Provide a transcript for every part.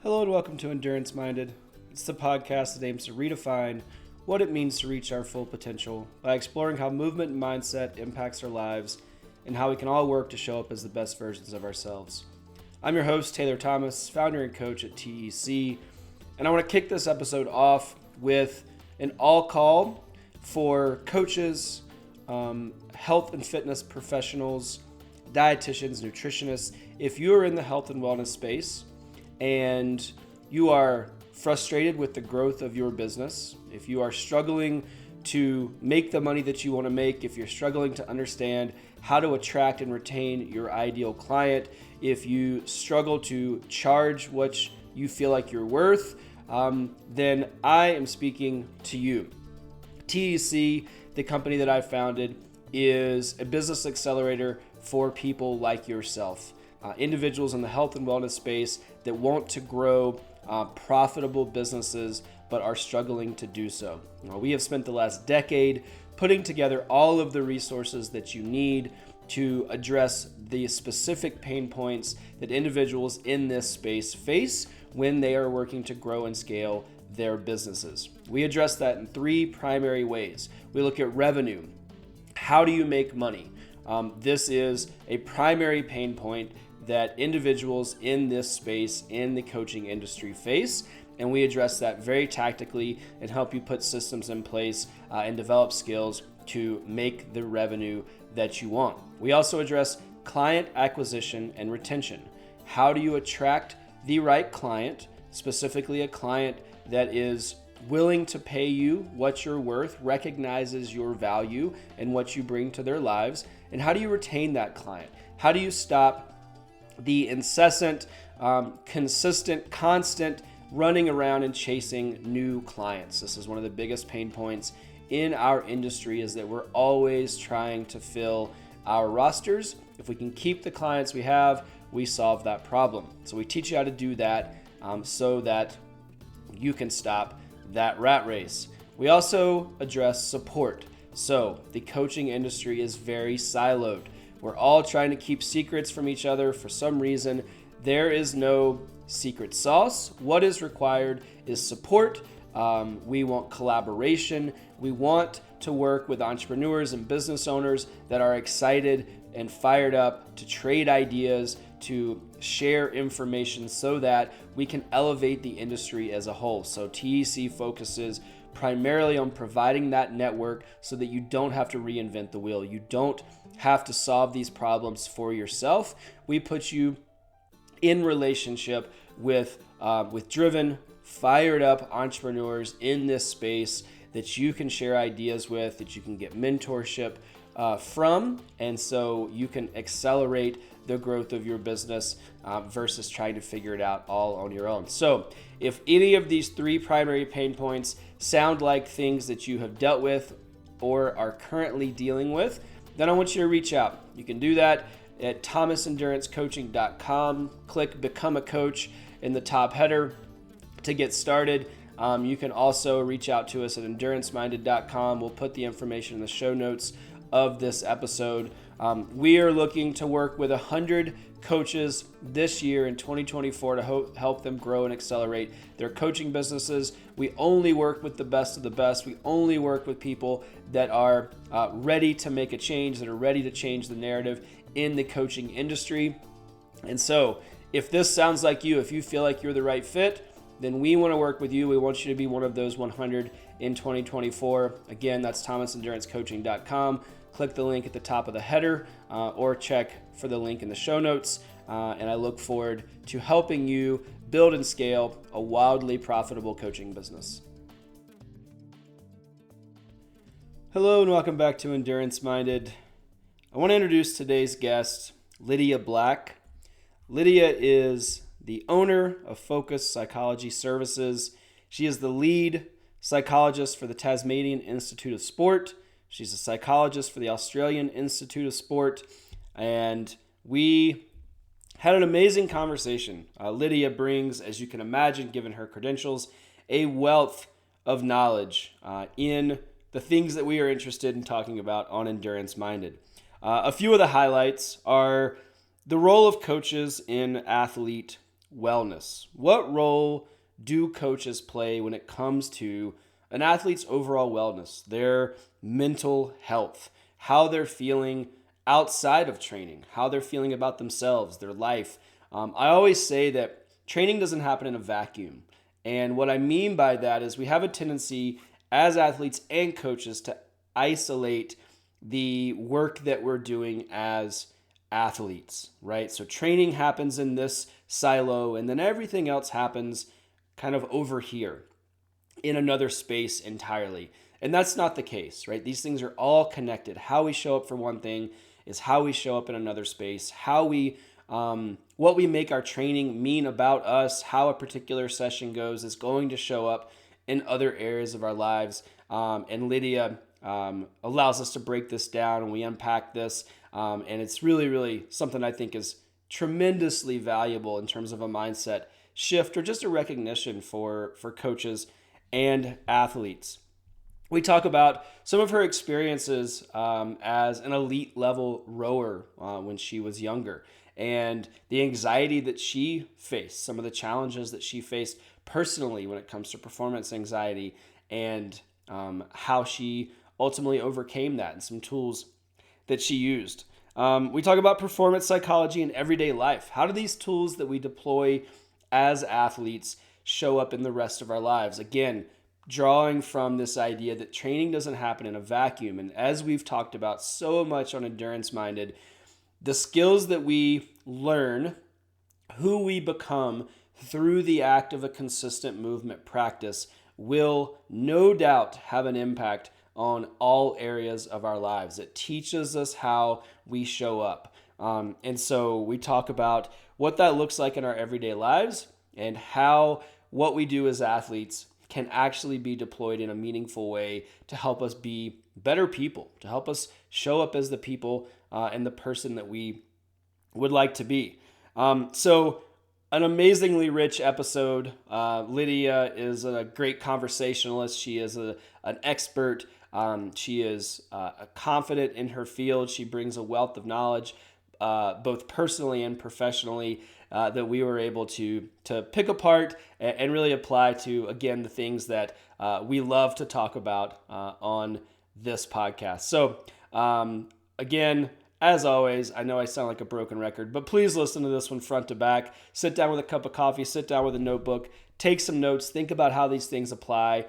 Hello and welcome to Endurance Minded. It's the podcast that aims to redefine what it means to reach our full potential by exploring how movement and mindset impacts our lives and how we can all work to show up as the best versions of ourselves. I'm your host, Taylor Thomas, founder and coach at TEC, and I want to kick this episode off with an all call for coaches, health and fitness professionals, dietitians, nutritionists. If you are in the health and wellness space, and you are frustrated with the growth of your business, if you are struggling to make the money that you want to make, if you're struggling to understand how to attract and retain your ideal client, if you struggle to charge what you feel like you're worth, then I am speaking to you. TEC, the company that I founded, is a business accelerator for people like yourself. Individuals in the health and wellness space that want to grow profitable businesses but are struggling to do so. We have spent the last decade putting together all of the resources that you need to address the specific pain points that individuals in this space face when they are working to grow and scale their businesses. We address that in three primary ways. We look at revenue. How do you make money? This is a primary pain point that individuals in this space, in the coaching industry face, and we address that very tactically and help you put systems in place and develop skills to make the revenue that you want. We also address client acquisition and retention. How do you attract the right client, specifically a client that is willing to pay you what you're worth, recognizes your value and what you bring to their lives, and how do you retain that client? How do you stop the incessant, consistent, constant running around and chasing new clients? This is one of the biggest pain points in our industry, is that we're always trying to fill our rosters. If we can keep the clients we have, we solve that problem. So we teach you how to do that so that you can stop that rat race. We also address support. So the coaching industry is very siloed. We're all trying to keep secrets from each other. For some reason, there is no secret sauce. What is required is support. We want collaboration. We want to work with entrepreneurs and business owners that are excited and fired up to trade ideas, to share information so that we can elevate the industry as a whole. So TEC focuses primarily on providing that network so that you don't have to reinvent the wheel. You don't have to solve these problems for yourself. We put you in relationship with driven, fired up entrepreneurs in this space that you can share ideas with, that you can get mentorship from, and so you can accelerate the growth of your business versus trying to figure it out all on your own. So if any of these three primary pain points sound like things that you have dealt with or are currently dealing with, then I want you to reach out. You can do that at thomasendurancecoaching.com. Click Become a Coach in the top header to get started. You can also reach out to us at enduranceminded.com. We'll put the information in the show notes of this episode. We are looking to work with 100 coaches this year in 2024 to help them grow and accelerate their coaching businesses. We only work with the best of the best. We only work with people that are ready to make a change, that are ready to change the narrative in the coaching industry. And so if this sounds like you, if you feel like you're the right fit, then we want to work with you. We want you to be one of those 100 in 2024. Again, that's thomasendurancecoaching.com. Click the link at the top of the header or check for the link in the show notes. And I look forward to helping you build and scale a wildly profitable coaching business. Hello and welcome back to Endurance Minded. I want to introduce today's guest, Lydia Black. Lydia is the owner of Focus Psychology Services. She is the lead psychologist for the Tasmanian Institute of Sport. She's a psychologist for the Australian Institute of Sport. And we had an amazing conversation. Lydia brings, as you can imagine, given her credentials, a wealth of knowledge in the things that we are interested in talking about on Endurance Minded. A few of the highlights are the role of coaches in athlete wellness. What role do coaches play when it comes to an athlete's overall wellness, their mental health, how they're feeling outside of training, how they're feeling about themselves, their life? I always say that training doesn't happen in a vacuum. And what I mean by that is we have a tendency as athletes and coaches to isolate the work that we're doing as athletes, right? So training happens in this silo, and then everything else happens kind of over here in another space entirely. And that's not the case, right? These things are all connected. How we show up for one thing is how we show up in another space. What we make our training mean about us, how a particular session goes, is going to show up in other areas of our lives. And Lydia allows us to break this down, and we unpack this. And it's really, really something I think is tremendously valuable in terms of a mindset shift or just a recognition for coaches and athletes. We talk about some of her experiences as an elite level rower when she was younger, and the anxiety that she faced, some of the challenges that she faced personally when it comes to performance anxiety, and how she ultimately overcame that, and some tools that she used. We talk about performance psychology in everyday life. How do these tools that we deploy as athletes show up in the rest of our lives? Again, drawing from this idea that training doesn't happen in a vacuum. And as we've talked about so much on Endurance Minded, the skills that we learn, who we become through the act of a consistent movement practice, will no doubt have an impact on all areas of our lives. It teaches us how we show up. And so we talk about what that looks like in our everyday lives, and how what we do as athletes can actually be deployed in a meaningful way to help us be better people, to help us show up as the people and the person that we would like to be. So an amazingly rich episode. Lydia is a great conversationalist. She is an expert. She is confident in her field. She brings a wealth of knowledge, both personally and professionally, that we were able to pick apart and really apply to, again, the things that we love to talk about on this podcast. So, again, as always, I know I sound like a broken record, but please listen to this one front to back. Sit down with a cup of coffee, sit down with a notebook, take some notes, think about how these things apply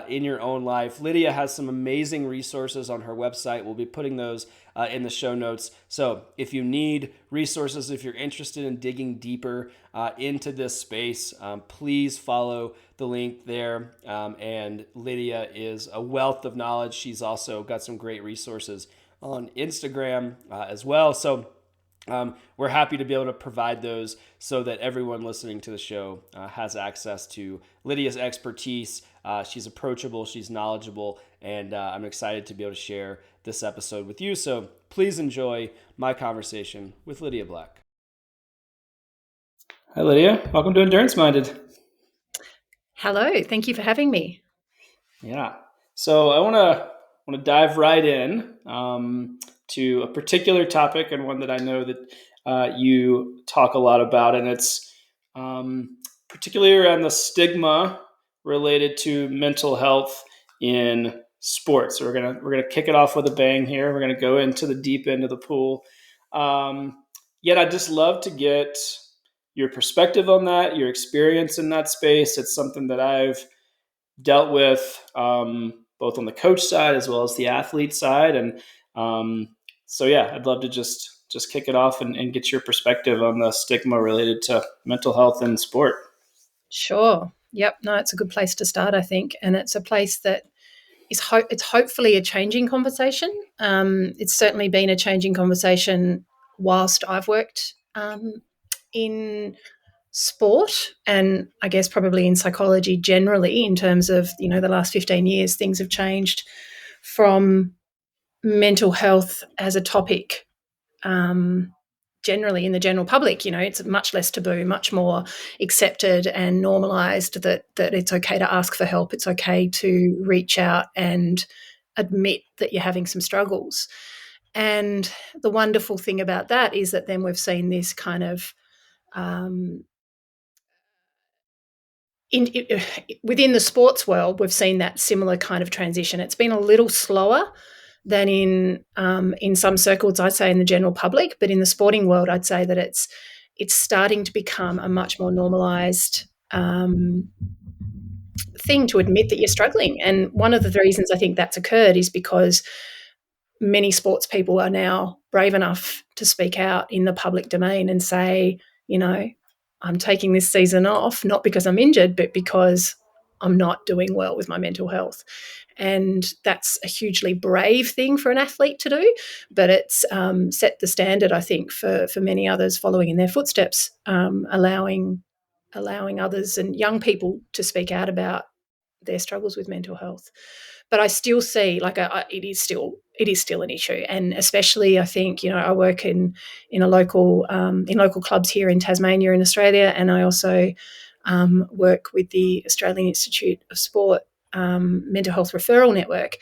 in your own life. Lydia has some amazing resources on her website. We'll be putting those in the show notes. So if you need resources, if you're interested in digging deeper into this space, please follow the link there. And Lydia is a wealth of knowledge. She's also got some great resources on Instagram as well. So we're happy to be able to provide those so that everyone listening to the show has access to Lydia's expertise. She's approachable, she's knowledgeable, and I'm excited to be able to share this episode with you. So please enjoy my conversation with Lydia Black. Hi, Lydia. Welcome to Endurance Minded. Hello. Thank you for having me. Yeah. So I want to dive right in to a particular topic, and one that I know that you talk a lot about, and it's particularly around the stigma related to mental health in sports. So we're gonna kick it off with a bang here. We're gonna go into the deep end of the pool. Yet I'd just love to get your perspective on that, your experience in that space. It's something that I've dealt with both on the coach side as well as the athlete side. And so, yeah, I'd love to just kick it off and get your perspective on the stigma related to mental health in sport. Sure. Yep. No, it's a good place to start, I think. And it's a place that is it's hopefully a changing conversation. It's certainly been a changing conversation whilst I've worked in sport, and I guess probably in psychology generally, in terms of, the last 15 years, things have changed from mental health as a topic generally in the general public. It's much less taboo, much more accepted and normalized that it's okay to ask for help. It's okay to reach out and admit that you're having some struggles. And the wonderful thing about that is that then we've seen this kind of within the sports world, we've seen that similar kind of transition. It's been a little slower than in some circles, I'd say in the general public, but in the sporting world, I'd say that it's starting to become a much more normalised thing to admit that you're struggling. And one of the reasons I think that's occurred is because many sports people are now brave enough to speak out in the public domain and say, I'm taking this season off, not because I'm injured, but because I'm not doing well with my mental health. And that's a hugely brave thing for an athlete to do, but it's set the standard, I think, for many others following in their footsteps, allowing others and young people to speak out about their struggles with mental health. But I still see, like, it is still an issue, and especially I think I work in local clubs here in Tasmania in Australia, and I also work with the Australian Institute of Sport mental health referral network,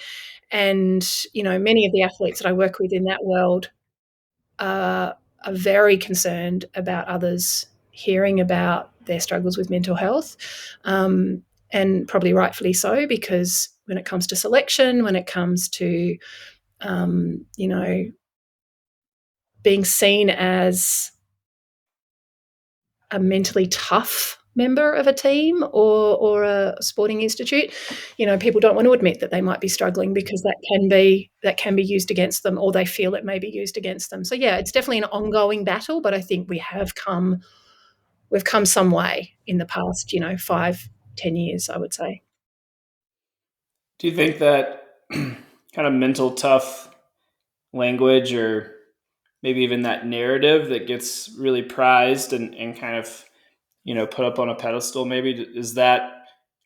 and many of the athletes that I work with in that world are very concerned about others hearing about their struggles with mental health, and probably rightfully so, because when it comes to selection, when it comes to being seen as a mentally tough member of a team or a sporting institute, people don't want to admit that they might be struggling, because that can be used against them, or they feel it may be used against them. So yeah, it's definitely an ongoing battle, but I think we've come some way in the past 5-10 years, I would say. Do you think that kind of mental tough language, or maybe even that narrative that gets really prized and kind of put up on a pedestal, maybe, is that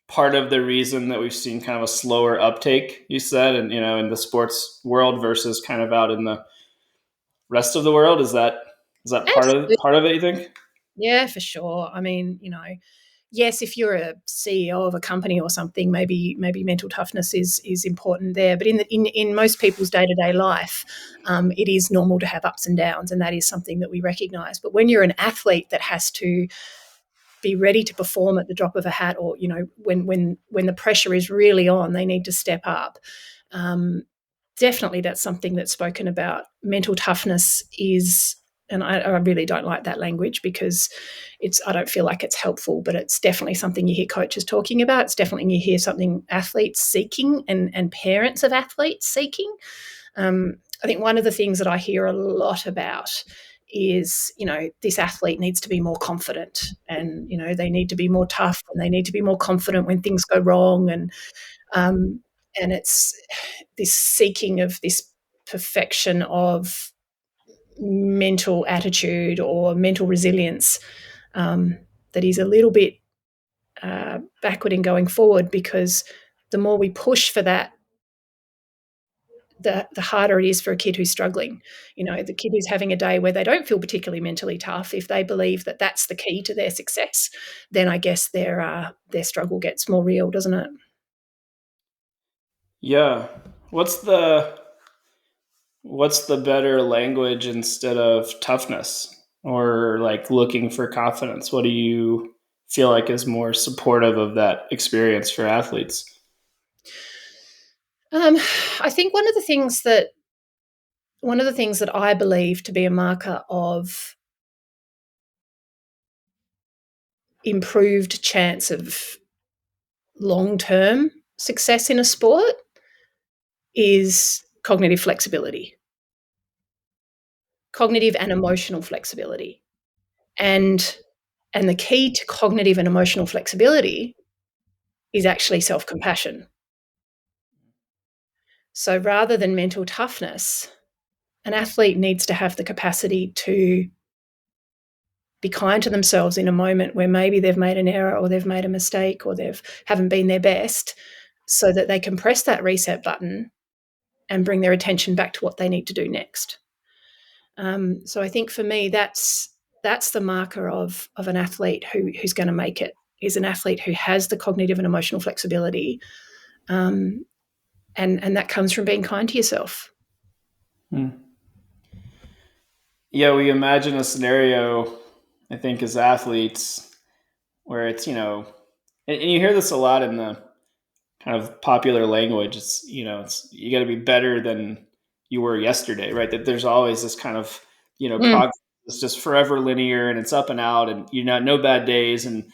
part of the reason that we've seen kind of a slower uptake, you said, and in the sports world versus kind of out in the rest of the world? Is that Absolutely. part of it, you think? Yeah, for sure. I mean, yes, if you're a CEO of a company or something, maybe mental toughness is important there. But in most people's day to day life, it is normal to have ups and downs, and that is something that we recognise. But when you're an athlete that has to be ready to perform at the drop of a hat, or when the pressure is really on, they need to step up. Definitely, that's something that's spoken about. Mental toughness is, and I really don't like that language, because I don't feel like it's helpful, but it's definitely something you hear coaches talking about. It's definitely, you hear something athletes seeking, and parents of athletes seeking. I think one of the things that I hear a lot about is, this athlete needs to be more confident, and, they need to be more tough, and they need to be more confident when things go wrong. And it's this seeking of this perfection of mental attitude or mental resilience, that is a little bit backward in going forward, because the more we push for that, the harder it is for a kid who's struggling. The kid who's having a day where they don't feel particularly mentally tough, if they believe that that's the key to their success, then I guess their struggle gets more real, doesn't it? Yeah. What's the better language instead of toughness, or like looking for confidence? What do you feel like is more supportive of that experience for athletes? I think one of the things that I believe to be a marker of improved chance of long-term success in a sport is cognitive flexibility, cognitive and emotional flexibility. And the key to cognitive and emotional flexibility is actually self-compassion. So rather than mental toughness, an athlete needs to have the capacity to be kind to themselves in a moment where maybe they've made an error, or they've made a mistake, or they haven't been their best, so that they can press that reset button and bring their attention back to what they need to do next. So I think for me, that's the marker of an athlete who's going to make it, is an athlete who has the cognitive and emotional flexibility, and that comes from being kind to yourself. Hmm. Yeah, we imagine a scenario, I think, as athletes, where it's And you hear this a lot in the kind of popular language. It's you got to be better than you were yesterday, right? That there's always this kind of Mm, progress is just forever linear and it's up and out, and no bad days, and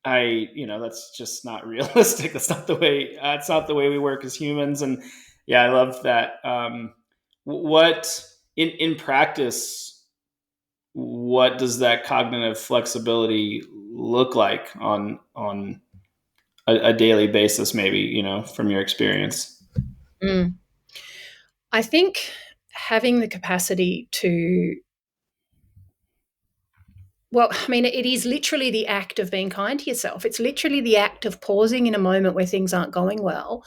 that's just not realistic. That's not the way we work as humans. And yeah, I love that. What in practice, what does that cognitive flexibility look like on a daily basis, maybe, from your experience? mm. I think having the capacity to, well, I mean, it is literally the act of being kind to yourself. It's literally the act of pausing in a moment where things aren't going well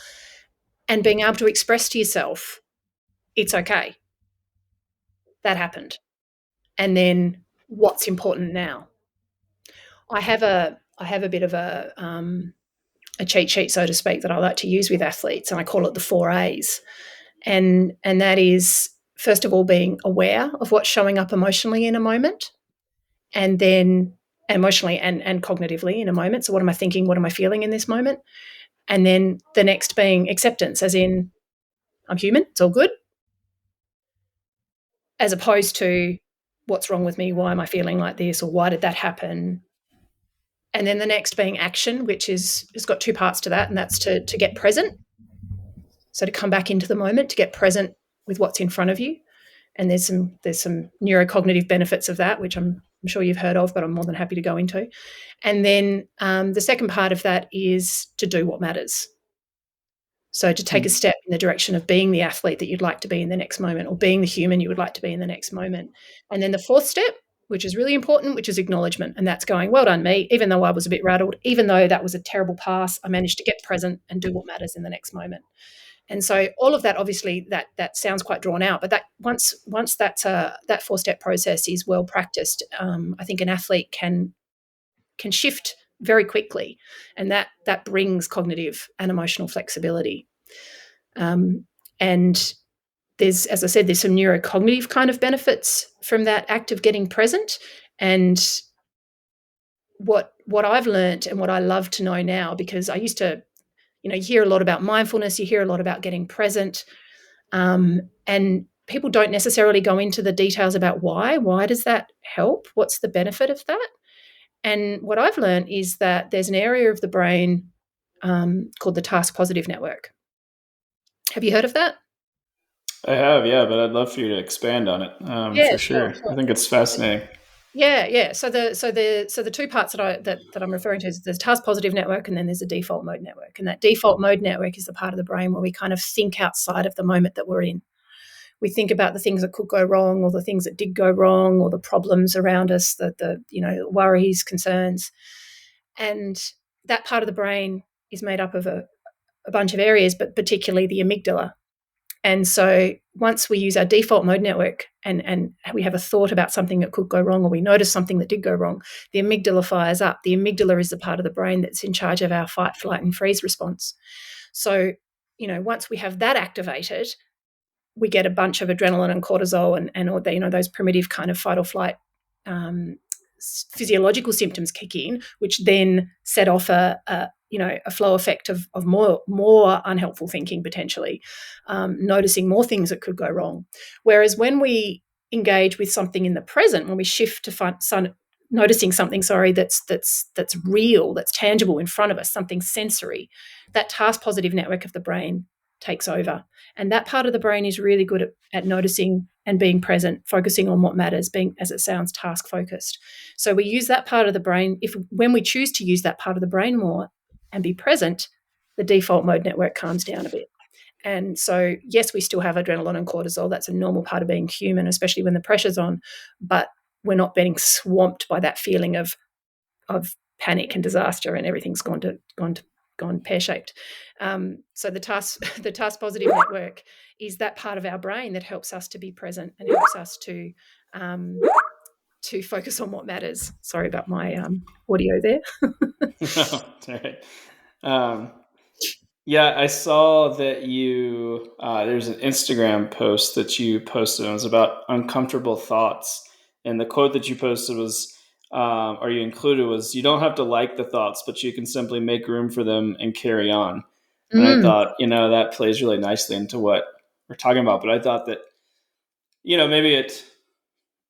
and being able to express to yourself, it's okay, that happened. And then what's important now? I have a bit of a cheat sheet, so to speak, that I like to use with athletes, and I call it the 4 A's. And that is, first of all, being aware of what's showing up emotionally in a moment, and then emotionally and cognitively in a moment. So what am I thinking? What am I feeling in this moment? And then the next being acceptance, as in, I'm human, it's all good, as opposed to what's wrong with me? Why am I feeling like this? Or why did that happen? And then the next being action, which is, it's got two parts to that, and that's to get present. So to come back into the moment, to get present with what's in front of you. And there's some neurocognitive benefits of that, which I'm sure you've heard of, but I'm more than happy to go into. And then the second part of that is to do what matters. So to take a step in the direction of being the athlete that you'd like to be in the next moment, or being the human you would like to be in the next moment. And then the fourth step, which is really important, which is acknowledgement. And that's going, well done, me. Even though I was a bit rattled, even though that was a terrible pass, I managed to get present and do what matters in the next moment. And so all of that, obviously, that sounds quite drawn out, but that once that 4 step process is well practiced, I think an athlete can shift very quickly, and that brings cognitive and emotional flexibility. And as I said, there's some neurocognitive kind of benefits from that act of getting present. And what I've learned and what I love to know now, because I used to, you hear a lot about mindfulness, you hear a lot about getting present, and people don't necessarily go into the details about why. Why does that help? What's the benefit of that? And what I've learned is that there's an area of the brain called the task positive network. Have you heard of that? I have, yeah, but I'd love for you to expand on it, Yeah, for sure, sure. I sure. think it's fascinating. Yeah, yeah. So the two parts that I'm referring to is there's task positive network, and then there's a default mode network. And that default mode network is the part of the brain where we kind of think outside of the moment that we're in. We think about the things that could go wrong, or the things that did go wrong, or the problems around us, the worries, concerns. And that part of the brain is made up of a bunch of areas, but particularly the amygdala. And so once we use our default mode network, and we have a thought about something that could go wrong, or we notice something that did go wrong, the amygdala fires up. The amygdala is the part of the brain that's in charge of our fight, flight, and freeze response. So, once we have that activated, we get a bunch of adrenaline and cortisol and all the, those primitive kind of fight or flight physiological symptoms kick in, which then set off a flow effect of more unhelpful thinking, potentially, noticing more things that could go wrong. Whereas when we engage with something in the present, when we shift to noticing something, that's real, that's tangible in front of us, something sensory, that task positive network of the brain takes over. And that part of the brain is really good at noticing and being present, focusing on what matters, being, as it sounds, task focused. So we use that part of the brain. When we choose to use that part of the brain more and be present, the default mode network calms down a bit. And so, yes, we still have adrenaline and cortisol. That's a normal part of being human, especially when the pressure's on, but we're not being swamped by that feeling of panic and disaster, and everything's gone pear-shaped. So the task positive network is that part of our brain that helps us to be present and helps us to focus on what matters. Sorry about my audio there. No, it's all right. Um, yeah, I saw that there's an Instagram post that you posted. And it was about uncomfortable thoughts. And the quote that you posted was, or you included was you don't have to like the thoughts, but you can simply make room for them and carry on. And I Mm, thought, that plays really nicely into what we're talking about. But I thought that, maybe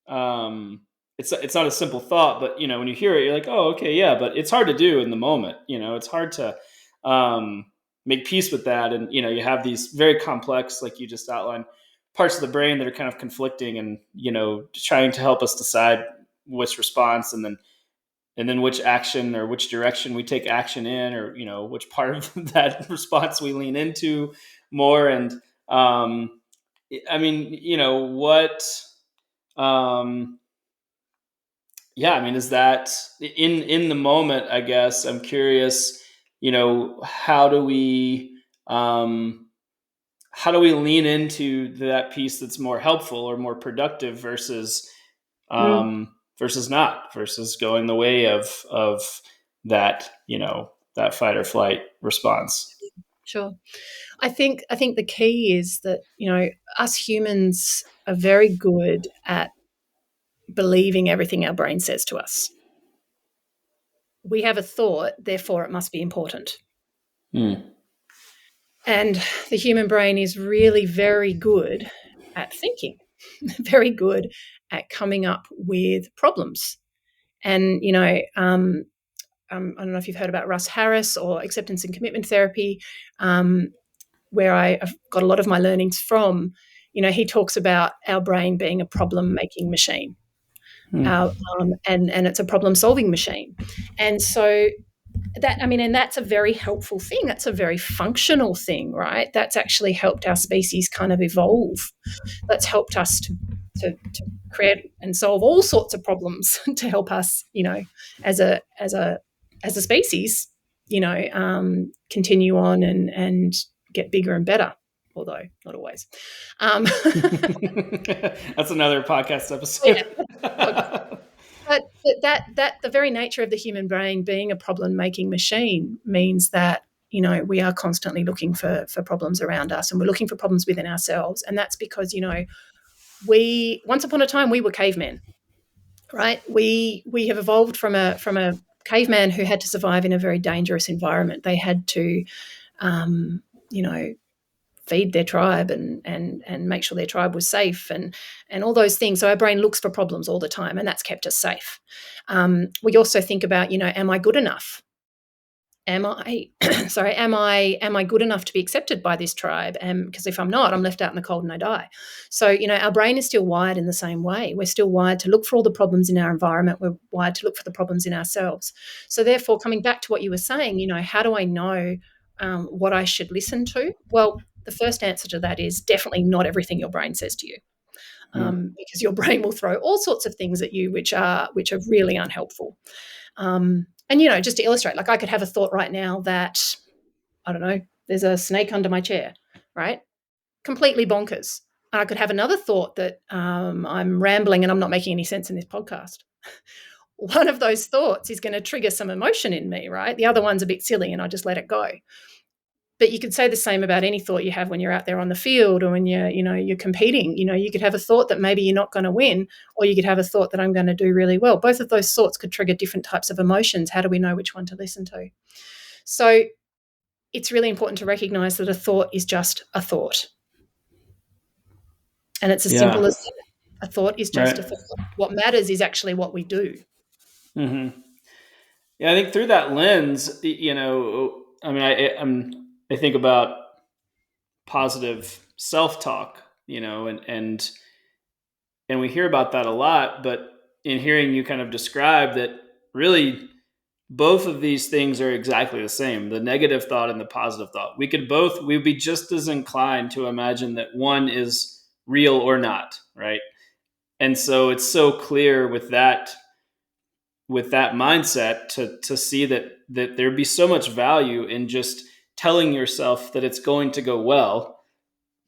um, it's not a simple thought, but when you hear it, you're like, oh, okay, yeah. But it's hard to do in the moment. It's hard to make peace with that, and you have these very complex, like you just outlined, parts of the brain that are kind of conflicting, and trying to help us decide which response, and then which action or which direction we take action in, or which part of that response we lean into more. And I mean, what um yeah, I mean, is that in the moment? I guess I'm curious, how do we lean into that piece that's more helpful or more productive mm, versus going the way of that, that fight or flight response. sure. I think the key is that, us humans are very good at believing everything our brain says to us. We have a thought, therefore it must be important. Hmm. And the human brain is really very good at thinking, very good at coming up with problems. And, I don't know if you've heard about Russ Harris or acceptance and commitment therapy, um, where I've got a lot of my learnings from. He talks about our brain being a problem making machine. Hmm. And it's a problem solving machine. And so and that's a very helpful thing. That's a very functional thing, right? That's actually helped our species kind of evolve. That's helped us to create and solve all sorts of problems to help us, as a species, continue on and get bigger and better. Although not always. Um, That's another podcast yeah, episode. but that the very nature of the human brain being a problem making machine means that we are constantly looking for problems around us, and we're looking for problems within ourselves. And that's because we once upon a time we were cavemen, right? We have evolved from a caveman who had to survive in a very dangerous environment. They had to um, you know feed their tribe and make sure their tribe was safe and all those things. So our brain looks for problems all the time, and that's kept us safe. We also think about, am I good enough? Am I sorry? Am I good enough to be accepted by this tribe? Because if I'm not, I'm left out in the cold and I die. So our brain is still wired in the same way. We're still wired to look for all the problems in our environment. We're wired to look for the problems in ourselves. So therefore, coming back to what you were saying, how do I know what I should listen to? Well, the first answer to that is definitely not everything your brain says to you, Hmm. because your brain will throw all sorts of things at you which are really unhelpful. And just to illustrate, like I could have a thought right now that I don't know, there's a snake under my chair, right? Completely bonkers. I could have another thought that I'm rambling and I'm not making any sense in this podcast. One of those thoughts is going to trigger some emotion in me, right? The other one's a bit silly and I just let it go. But you could say the same about any thought you have when you're out there on the field or when you're competing. You could have a thought that maybe you're not going to win, or you could have a thought that I'm going to do really well. Both of those thoughts could trigger different types of emotions. How do we know which one to listen to? So it's really important to recognize that a thought is just a thought. And it's as simple Yeah. as that. A thought is just a Right. thought. What matters is actually what we do. Hmm. Yeah, I think through that lens, I mean, I think about positive self-talk, and we hear about that a lot. But in hearing you kind of describe that, really, both of these things are exactly the same: the negative thought and the positive thought. We'd be just as inclined to imagine that one is real or not, right? And so it's so clear with that mindset to see that there'd be so much value in just telling yourself that it's going to go well,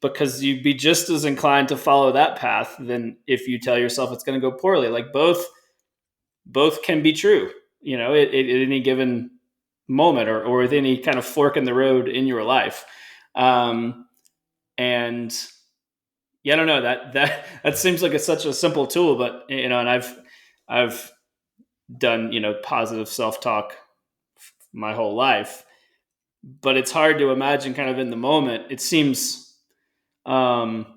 because you'd be just as inclined to follow that path than if you tell yourself it's going to go poorly. Like both can be true, at any given moment, or with any kind of fork in the road in your life. And yeah, I don't know, that seems like it's such a simple tool, but and I've done, positive self-talk my whole life, but it's hard to imagine kind of in the moment. It seems, sometimes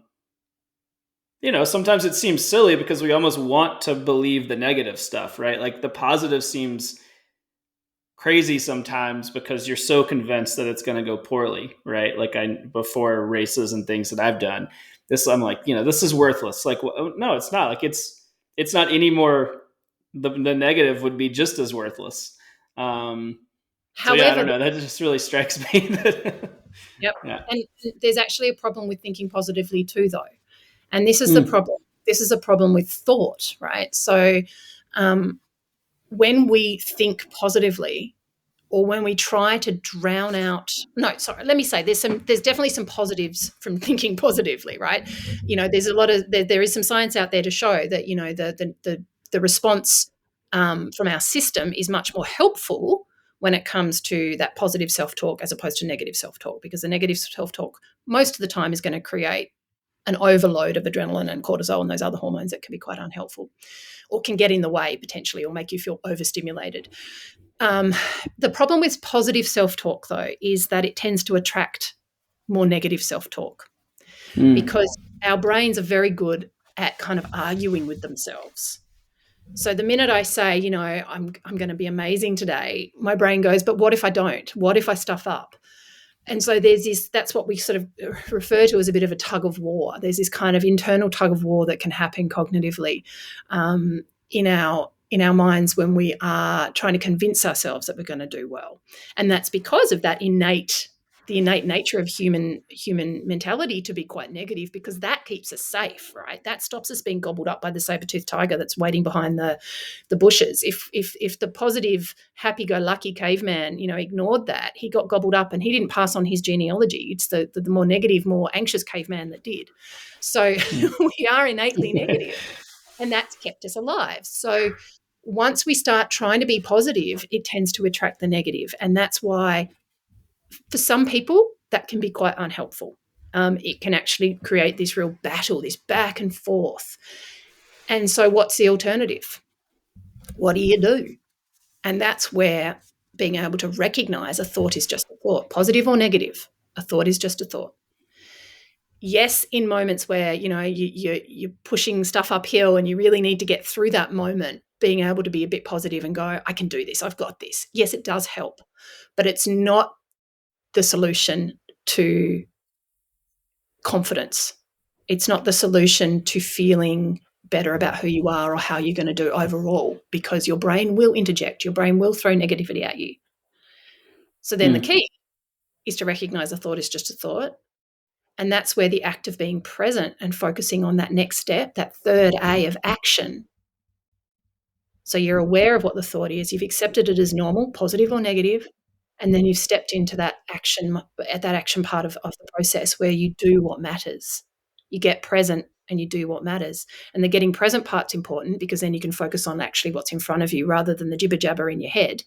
it seems silly because we almost want to believe the negative stuff, right? Like the positive seems crazy sometimes because you're so convinced that it's going to go poorly, right? Like before races and things that I've done, I'm like, this is worthless. Like, well, no, it's not. Like it's not any more. The negative would be just as worthless. So yeah, I However, don't know. That just really strikes me. yep. Yeah. And there's actually a problem with thinking positively too, though. And this is the Mm. problem. This is a problem with thought, right? So when we think positively, or when we try to drown out, no, sorry, let me say there's definitely some positives from thinking positively, right? There's a lot of, there is some science out there to show that, the response from our system is much more helpful when it comes to that positive self-talk as opposed to negative self-talk, because the negative self-talk most of the time is going to create an overload of adrenaline and cortisol and those other hormones that can be quite unhelpful or can get in the way potentially or make you feel overstimulated. The problem with positive self-talk, though, is that it tends to attract more negative self-talk because our brains are very good at kind of arguing with themselves. So the minute I say, I'm going to be amazing today, my brain goes, but what if I don't? What if I stuff up? And so there's this, that's what we sort of refer to as a bit of a tug of war. There's this kind of internal tug of war that can happen cognitively in our minds when we are trying to convince ourselves that we're going to do well. And that's because of the innate nature of human mentality to be quite negative, because that keeps us safe, right? That stops us being gobbled up by the saber-toothed tiger that's waiting behind the bushes. If the positive, happy-go-lucky caveman, ignored that, he got gobbled up and he didn't pass on his genealogy. It's the more negative, more anxious caveman that did. So we are innately negative, and that's kept us alive. So once we start trying to be positive, it tends to attract the negative, and that's why for some people that can be quite unhelpful. It can actually create this real battle, this back and forth. And so what's the alternative? What do you do? And that's where being able to recognize a thought is just a thought, positive or negative. A thought is just a thought. Yes, in moments where, you're pushing stuff uphill and you really need to get through that moment, being able to be a bit positive and go, I can do this, I've got this. Yes, it does help, but it's not the solution to confidence. It's not the solution to feeling better about who you are or how you're going to do overall, because your brain will interject, your brain will throw negativity at you. So then the key is to recognize a thought is just a thought. And that's where the act of being present and focusing on that next step, that third A of action. So you're aware of what the thought is, you've accepted it as normal, positive or negative, and then you've stepped into that action part of the process where you do what matters. You get present and you do what matters. And the getting present part's important because then you can focus on actually what's in front of you rather than the jibber jabber in your head.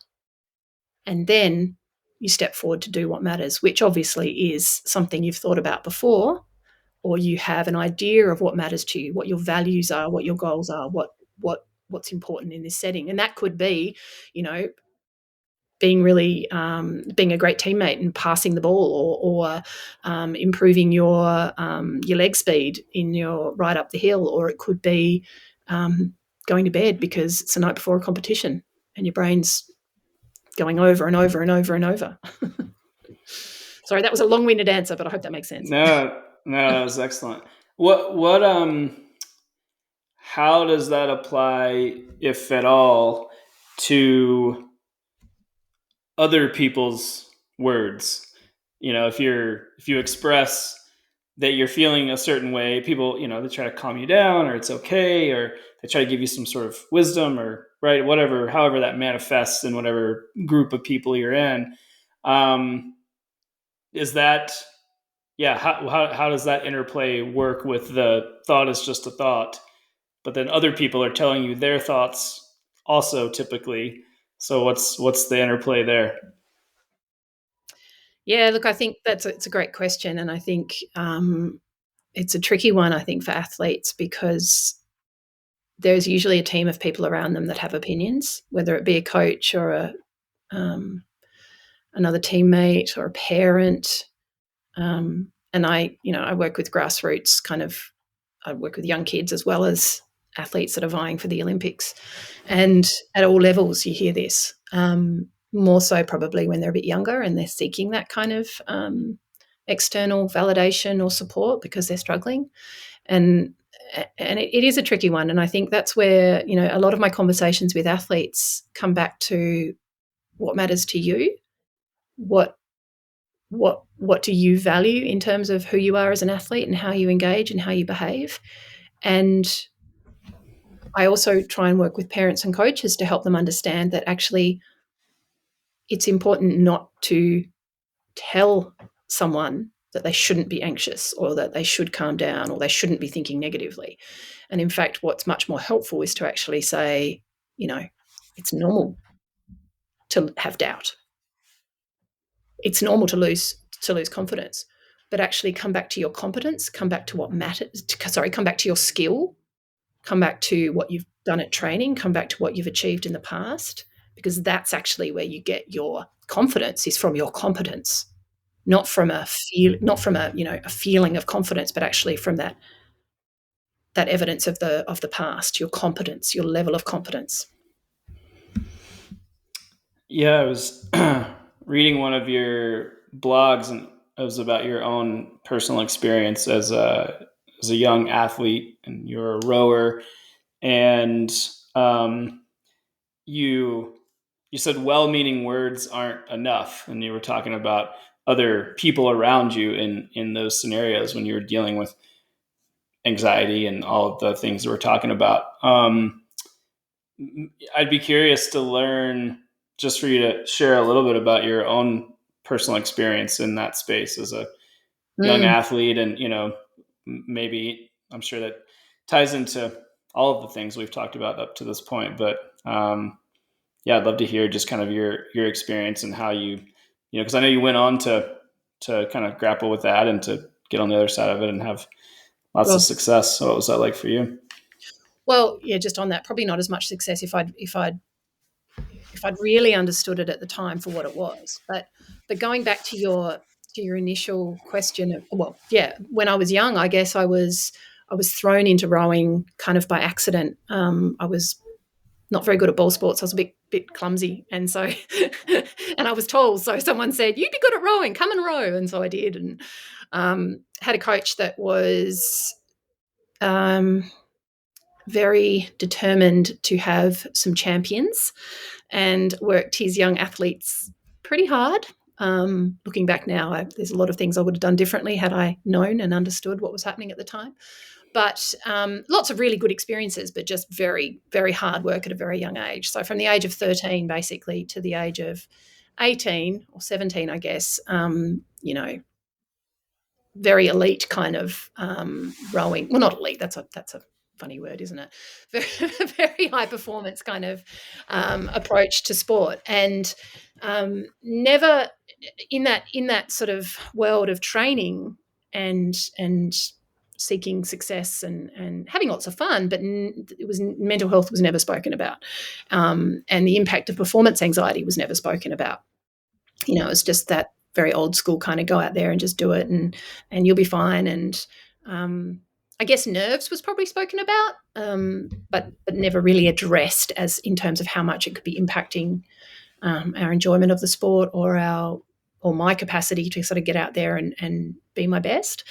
And then you step forward to do what matters, which obviously is something you've thought about before, or you have an idea of what matters to you, what your values are, what your goals are, what's important in this setting. And that could be, being a great teammate and passing the ball, or improving your leg speed in your ride up the hill, or it could be going to bed because it's the night before a competition and your brain's going over and over and over and over. Sorry, that was a long-winded answer, but I hope that makes sense. No, that was excellent. What how does that apply, if at all, to other people's words? If you express that you're feeling a certain way, people, they try to calm you down, or it's okay, or they try to give you some sort of wisdom, or right, whatever, however that manifests in whatever group of people you're in. Is that, yeah, how does that interplay work with the thought is just a thought, but then other people are telling you their thoughts also typically? So what's the interplay there? Yeah, look, I think it's a great question, and I think it's a tricky one, I think, for athletes, because there's usually a team of people around them that have opinions, whether it be a coach or another teammate or a parent. And I work with grassroots I work with young kids as well as athletes that are vying for the Olympics. And at all levels, you hear this. More so probably when they're a bit younger and they're seeking that kind of external validation or support because they're struggling. And it is a tricky one. And I think that's where, a lot of my conversations with athletes come back to what matters to you, what do you value in terms of who you are as an athlete and how you engage and how you behave. And I also try and work with parents and coaches to help them understand that actually it's important not to tell someone that they shouldn't be anxious or that they should calm down or they shouldn't be thinking negatively. And in fact, what's much more helpful is to actually say, it's normal to have doubt. It's normal to lose confidence, but actually come back to your competence, come back to what matters, come back to your skill, come back to what you've done at training, come back to what you've achieved in the past, because that's actually where you get your confidence, is from your competence, not from a feeling of confidence, but actually from that evidence of the past, your competence, your level of competence. Yeah, I was reading one of your blogs, and it was about your own personal experience as a young athlete, and you're a rower, and you said well-meaning words aren't enough, and you were talking about other people around you in those scenarios when you were dealing with anxiety and all of the things that we're talking about. I'd be curious to learn, just for you to share a little bit about your own personal experience in that space as a young athlete. And, maybe I'm sure that ties into all of the things we've talked about up to this point, but yeah, I'd love to hear just kind of your experience and how you, because I know you went on to kind of grapple with that and to get on the other side of it and have lots of success. So what was that like for you? Well, yeah, just on that, probably not as much success if I'd really understood it at the time for what it was. But going back to your initial question, when I was young, I guess I was thrown into rowing kind of by accident. I was not very good at ball sports. I was a bit clumsy, and so and I was tall. So someone said, "You'd be good at rowing. Come and row." And so I did, and had a coach that was very determined to have some champions, and worked his young athletes pretty hard. Looking back now, there's a lot of things I would have done differently had I known and understood what was happening at the time. But lots of really good experiences, but just very, very hard work at a very young age. So from the age of 13, basically, to the age of 18 or 17, I guess, very elite kind of rowing. Well, not elite. That's a funny word, isn't it? Very, very high performance kind of approach to sport, and never in that sort of world of training and seeking success and having lots of fun, but mental health was never spoken about, and the impact of performance anxiety was never spoken about. It's just that very old school kind of go out there and just do it, and you'll be fine. And I guess nerves was probably spoken about, but never really addressed as in terms of how much it could be impacting our enjoyment of the sport or my capacity to sort of get out there and be my best.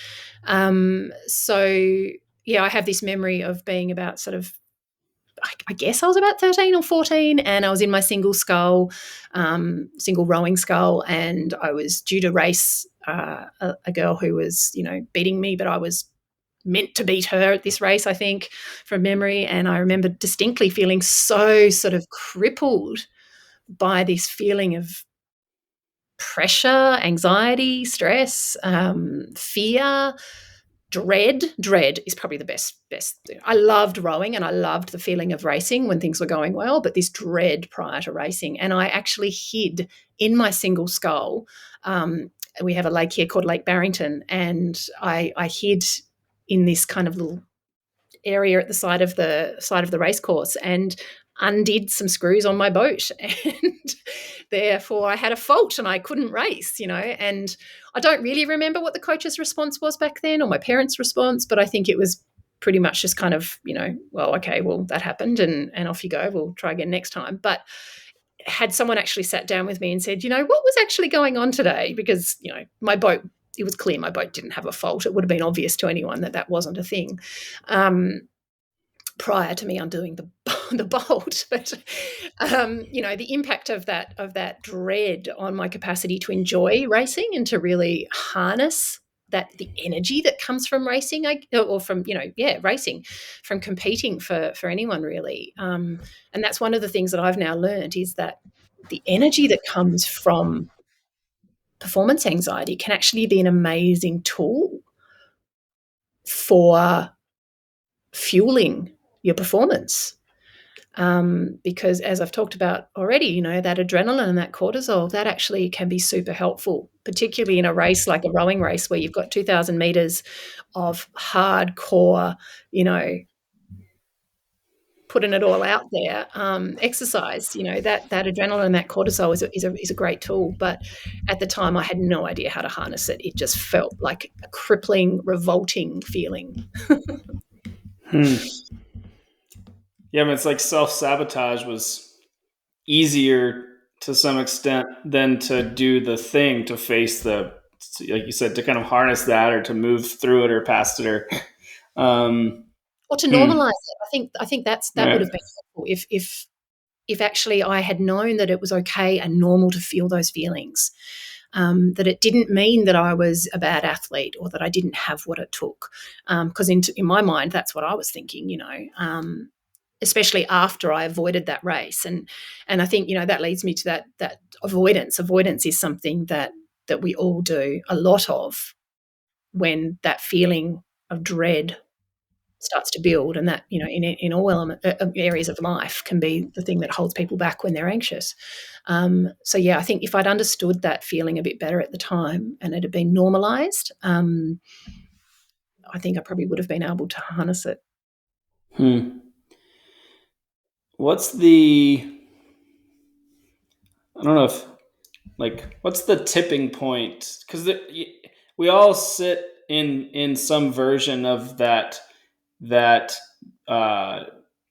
So yeah, I have this memory of being about sort of, I guess I was about 13 or 14, and I was in my single rowing scull, and I was due to race a girl who was, beating me, but I was meant to beat her at this race, I think, from memory. And I remember distinctly feeling so sort of crippled by this feeling of pressure, anxiety, stress, fear, dread is probably the best thing. I loved rowing and I loved the feeling of racing when things were going well, but this dread prior to racing. And I actually hid in my single scull. We have a lake here called Lake Barrington, and I hid in this kind of little area at the side of the race course and undid some screws on my boat, and therefore I had a fault and I couldn't race, and I don't really remember what the coach's response was back then or my parents' response, but I think it was pretty much just kind of, well, okay, well, that happened, and off you go, we'll try again next time. But had someone actually sat down with me and said, what was actually going on today? Because, my boat, it was clear my boat didn't have a fault. It would have been obvious to anyone that wasn't a thing. Prior to me undoing the bolt, but the impact of that dread on my capacity to enjoy racing and to really harness the energy that comes from racing, or from racing, from competing for anyone really, and that's one of the things that I've now learned, is that the energy that comes from performance anxiety can actually be an amazing tool for fueling your performance. Because as I've talked about already, that adrenaline and that cortisol, that actually can be super helpful, particularly in a race like a rowing race where you've got 2,000 meters of hardcore, putting it all out there, exercise. That adrenaline and that cortisol is a great tool. But at the time, I had no idea how to harness it. It just felt like a crippling, revolting feeling. Yeah, it's like self-sabotage was easier to some extent than to do the thing, to face like you said, to kind of harness that or to move through it or past it, or to normalize it. I think that right. would have been helpful if actually I had known that it was okay and normal to feel those feelings. That it didn't mean that I was a bad athlete or that I didn't have what it took. Because in my mind, that's what I was thinking, especially after I avoided that race. And I think, that leads me to that avoidance. Avoidance is something that we all do a lot of when that feeling of dread starts to build, and that, in all areas of life can be the thing that holds people back when they're anxious. So yeah, I think if I'd understood that feeling a bit better at the time and it had been normalized, I think I probably would have been able to harness it. What's the tipping point? Because we all sit in some version of that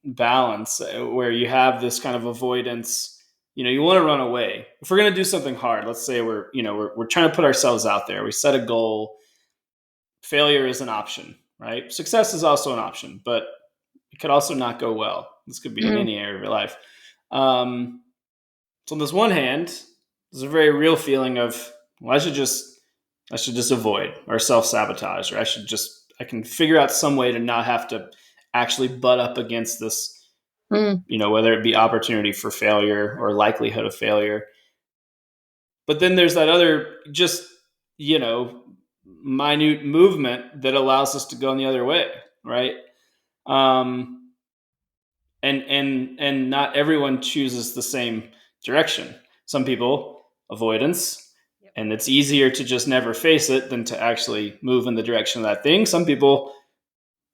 balance where you have this kind of avoidance. You want to run away. If we're going to do something hard, let's say we're trying to put ourselves out there. We set a goal. Failure is an option, right? Success is also an option, but it could also not go well. This could be in any area of your life. So on this one hand, there's a very real feeling of, well, I should just avoid or self-sabotage, or I can figure out some way to not have to actually butt up against this, whether it be opportunity for failure or likelihood of failure. But then there's that other just, minute movement that allows us to go in the other way, right? And not everyone chooses the same direction. Some people avoidance, and it's easier to just never face it than to actually move in the direction of that thing. Some people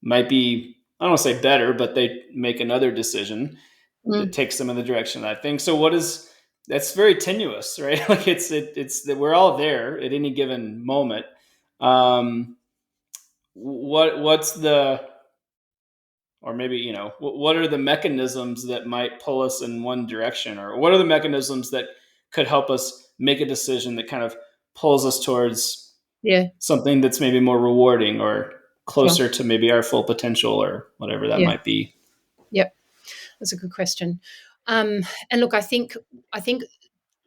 might be, I don't want to say better, but they make another decision that takes them in the direction of that thing. So that's very tenuous, right? Like it's that we're all there at any given moment. What's the, or maybe, what are the mechanisms that might pull us in one direction, or what are the mechanisms that could help us make a decision that kind of pulls us towards something that's maybe more rewarding or closer to maybe our full potential, or whatever that might be? Yep. That's a good question. And look, I think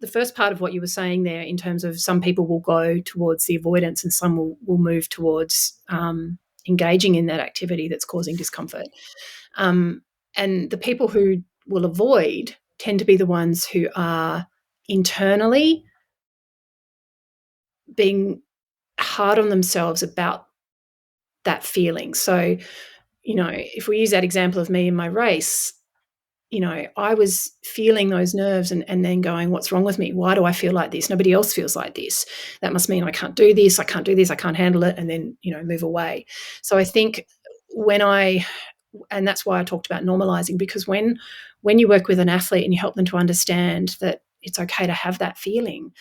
the first part of what you were saying there, in terms of some people will go towards the avoidance and some will move towards engaging in that activity that's causing discomfort. And the people who will avoid tend to be the ones who are internally being hard on themselves about that feeling. So, if we use that example of me in my race, I was feeling those nerves and then going, what's wrong with me? Why do I feel like this? Nobody else feels like this. That must mean I can't do this. I can't do this. I can't handle it. And then, move away. So I think when I and that's why I talked about normalizing, because when you work with an athlete and you help them to understand that it's okay to have that feeling,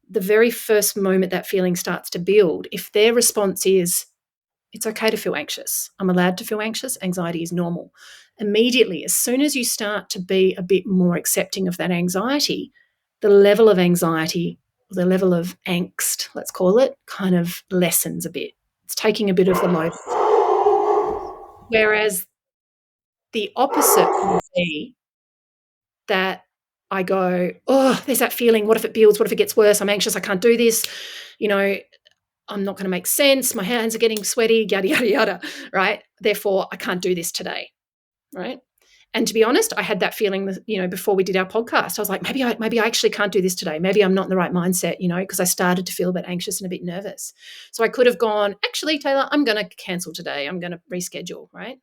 the very first moment that feeling starts to build, if their response is, it's okay to feel anxious, I'm allowed to feel anxious, anxiety is normal. Immediately, as soon as you start to be a bit more accepting of that anxiety, the level of anxiety, the level of angst, let's call it, kind of lessens a bit. It's taking a bit of the load. Whereas the opposite would be that I go, oh, there's that feeling. What if it builds? What if it gets worse? I'm anxious. I can't do this. You know, I'm not going to make sense. My hands are getting sweaty, yada, yada, yada, right? Therefore, I can't do this today, right? And to be honest, I had that feeling, before we did our podcast. I was like, maybe I actually can't do this today. Maybe I'm not in the right mindset, because I started to feel a bit anxious and a bit nervous. So I could have gone, actually, Taylor, I'm going to cancel today. I'm going to reschedule, right?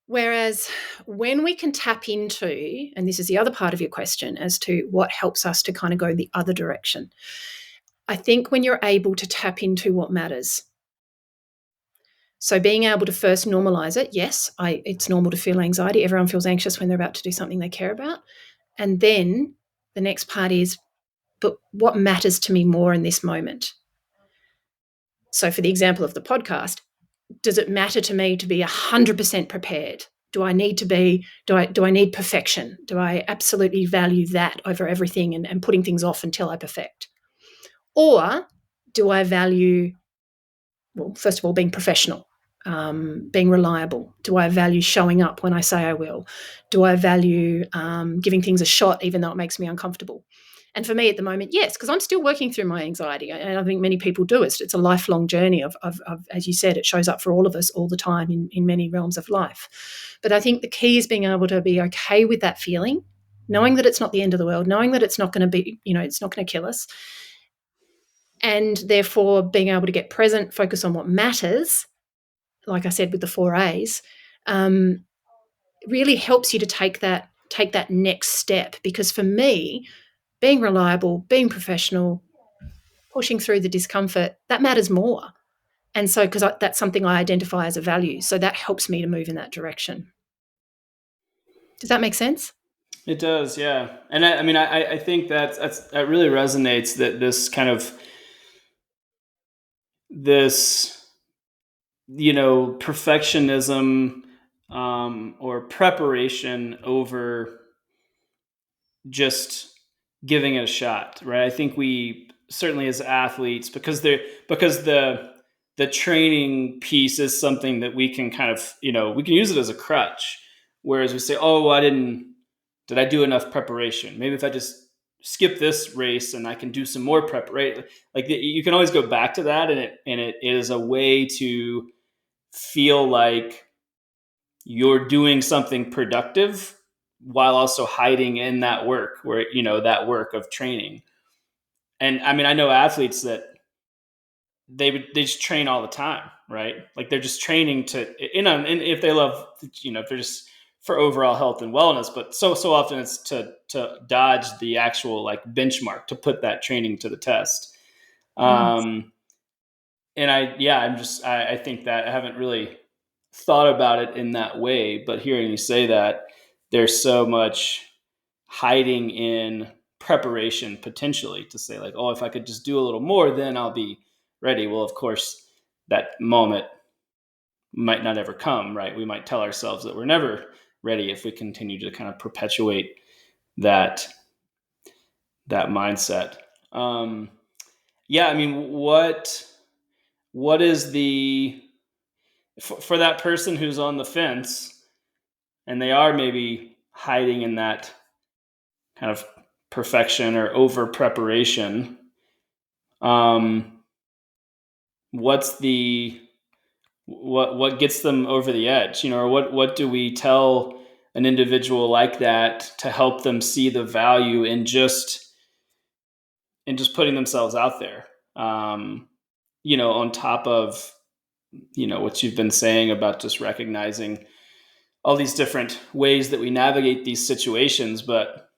Whereas when we can tap into, and this is the other part of your question as to what helps us to kind of go the other direction, I think when you're able to tap into what matters. So being able to first normalize it, yes, it's normal to feel anxiety. Everyone feels anxious when they're about to do something they care about. And then the next part is, but what matters to me more in this moment? So for the example of the podcast, does it matter to me to be 100% prepared? Do I need perfection? Do I absolutely value that over everything and putting things off until I perfect? Or do I value, well, first of all, being professional, being reliable? Do I value showing up when I say I will? Do I value giving things a shot even though it makes me uncomfortable? And for me at the moment, yes, because I'm still working through my anxiety. And I think many people do. It's a lifelong journey of, as you said, it shows up for all of us all the time in many realms of life. But I think the key is being able to be okay with that feeling, knowing that it's not the end of the world, knowing that it's not going to be, it's not going to kill us. And therefore being able to get present, focus on what matters, like I said, with the 4 A's, really helps you to take that next step. Because for me, being reliable, being professional, pushing through the discomfort, that matters more. And so, because that's something I identify as a value. So that helps me to move in that direction. Does that make sense? It does, yeah. And I think that really resonates, that this kind of this, perfectionism, or preparation over just giving it a shot, right? I think we certainly, as athletes, because the training piece is something that we can kind of, we can use it as a crutch. Whereas we say, oh, did I do enough preparation? Maybe if I just skip this race and I can do some more preparation, like you can always go back to that. And it is a way to feel like you're doing something productive while also hiding in that work, where, that work of training. And I know athletes that they just train all the time, right? Like they're just training to, and if they love, if they're just for overall health and wellness, but so often it's to dodge the actual like benchmark, to put that training to the test. And I think that I haven't really thought about it in that way, but hearing you say that, there's so much hiding in preparation, potentially, to say like, oh, if I could just do a little more, then I'll be ready. Well, of course, that moment might not ever come, right? We might tell ourselves that we're never ready if we continue to kind of perpetuate that mindset. What is the, for that person who's on the fence and they are maybe hiding in that kind of perfection or over preparation, what's the, what gets them over the edge, or what do we tell an individual like that to help them see the value in just putting themselves out there, on top of, what you've been saying about just recognizing all these different ways that we navigate these situations, but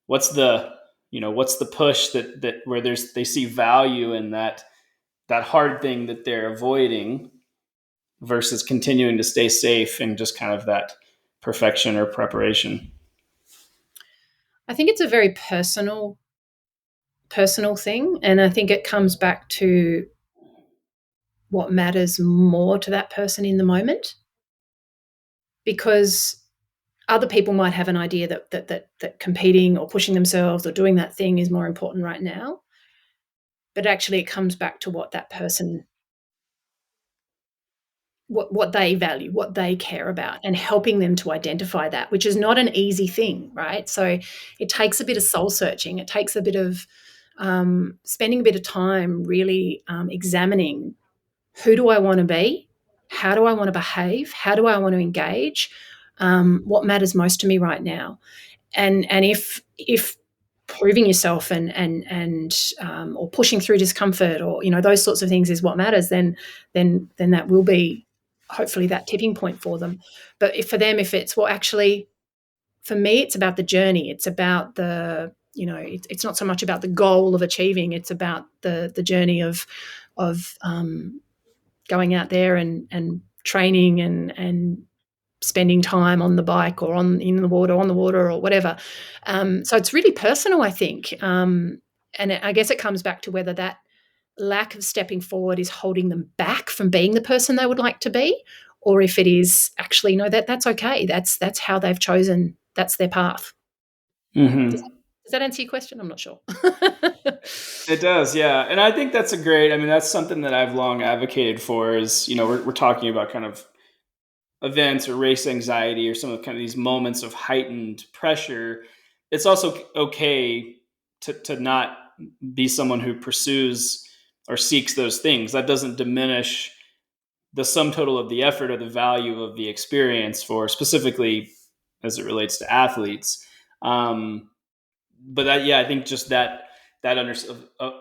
what's the, what's the push that where they see value in that hard thing that they're avoiding, versus continuing to stay safe and just kind of that perfection or preparation? I think it's a very personal thing, and I think it comes back to what matters more to that person in the moment, because other people might have an idea that competing or pushing themselves or doing that thing is more important right now, but actually it comes back to what that person, what they value, what they care about, and helping them to identify that, which is not an easy thing, right? So it takes a bit of soul searching. It takes a bit of spending a bit of time really examining, who do I want to be? How do I want to behave? How do I want to engage? What matters most to me right now? And if proving yourself and or pushing through discomfort, or those sorts of things is what matters, then that will be hopefully that tipping point for them. But if for them, if it's, well, actually for me, it's about the journey. It's about it's not so much about the goal of achieving. It's about the journey of going out there and training and spending time on the bike or on the water or whatever. So it's really personal, I think. And I guess it comes back to whether that lack of stepping forward is holding them back from being the person they would like to be, or if it is actually, no, that's okay. That's how they've chosen. That's their path. Does, Mm-hmm. does that answer your question? I'm not sure. It does, yeah. And I think that's I mean, that's something that I've long advocated for is, we're talking about kind of events or race anxiety or some of kind of these moments of heightened pressure. It's also okay to not be someone who pursues or seeks those things. That doesn't diminish the sum total of the effort or the value of the experience for specifically as it relates to athletes. But that, yeah, I think just that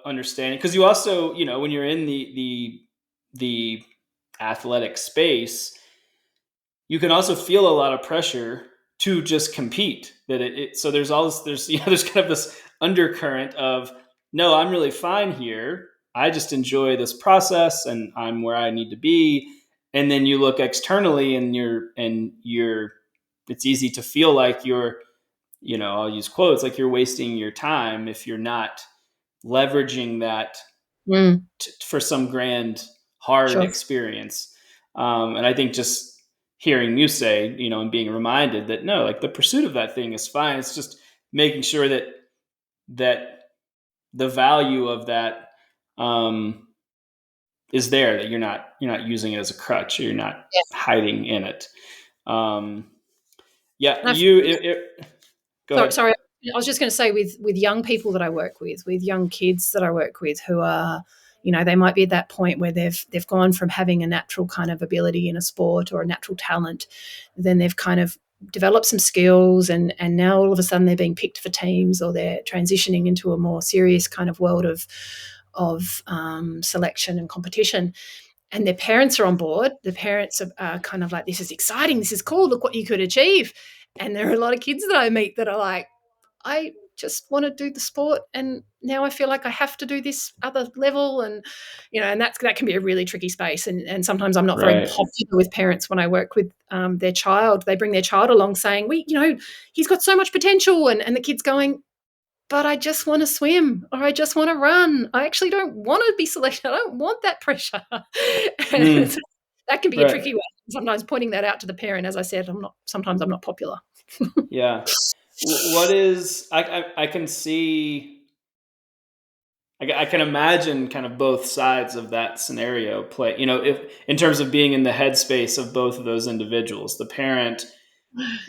understanding, because you also, when you're in the athletic space, you can also feel a lot of pressure to just compete. So there's all this, there's kind of this undercurrent of, no, I'm really fine here. I just enjoy this process and I'm where I need to be. And then you look externally and it's easy to feel like you're, I'll use quotes, like you're wasting your time if you're not leveraging that Mm, for some grand hard sure. experience. And I think just hearing you say, and being reminded that no, like the pursuit of that thing is fine. It's just making sure that the value of that is there, that you're not using it as a crutch, or you're not Yeah. hiding in it. Um, yeah, And go ahead. sorry. I was just going to say, with young people that I work with young kids that I work with, who are, they might be at that point where they've gone from having a natural kind of ability in a sport or a natural talent, then they've kind of developed some skills, and now all of a sudden they're being picked for teams, or they're transitioning into a more serious kind of world of selection and competition. And their parents are on board. The parents are kind of like, this is exciting, this is cool, look what you could achieve. And there are a lot of kids that I meet that are like, I just want to do the sport, and now I feel like I have to do this other level. And and that can be a really tricky space. And sometimes I'm not very Right. popular with parents when I work with their child. They bring their child along saying, he's got so much potential, and the kid's going, but I just want to swim, or I just want to run. I actually don't want to be selected. I don't want that pressure. And Mm, that can be a right. tricky one. Sometimes pointing that out to the parent, as I said, sometimes I'm not popular. Yeah. What is I can see, I can imagine kind of both sides of that scenario play. If in terms of being in the headspace of both of those individuals, the parent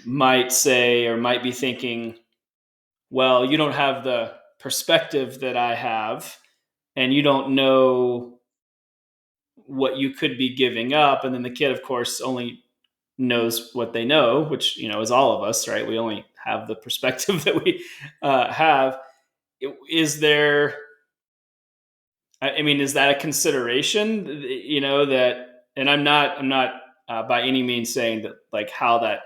might say or might be thinking, well, you don't have the perspective that I have, and you don't know what you could be giving up. And then the kid, of course, only knows what they know, which is all of us, right? We only have the perspective that we have. Is there? I mean, is that a consideration? That, and I'm not by any means saying that like how